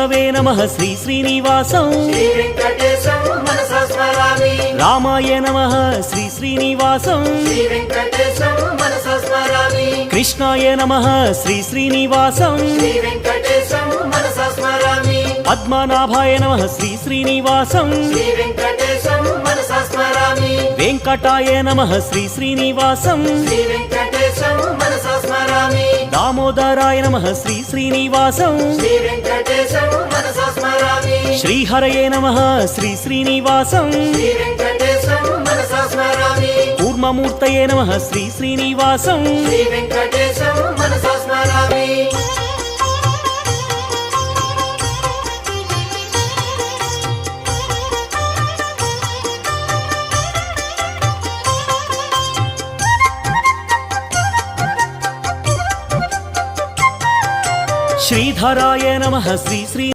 वे नमः श्री श्रीनिवासं श्री वेंकटेशं मनसा स्मरामि। रामाय नमः श्री श्रीनिवासं श्री वेंकटेशं मनसा स्मरामि। कृष्णाय नमः श्री श्रीनिवासं श्री वेंकटेशं मनसा स्मरामि। पद्मनाभाय नमः श्री श्रीनिवासं श्री वेंकटेशं मनसा स्मरामि। वेंकटाय नमः श्री श्रीनिवासं श्री वेंकटेशं मनसा स्मरामि। दामोदराय नमः श्री श्रीनिवासं श्री वेंकटेशं मनसा स्मरामि। श्रीहरये नमः श्री श्रीनिवासं श्री वेंकटेशं मनसा स्मरामि। कूर्ममूर्तये नमः श्री श्रीनिवासं श्री वेंकटेशं मनसा स्मरामि। श्रीधराय नमः श्री श्री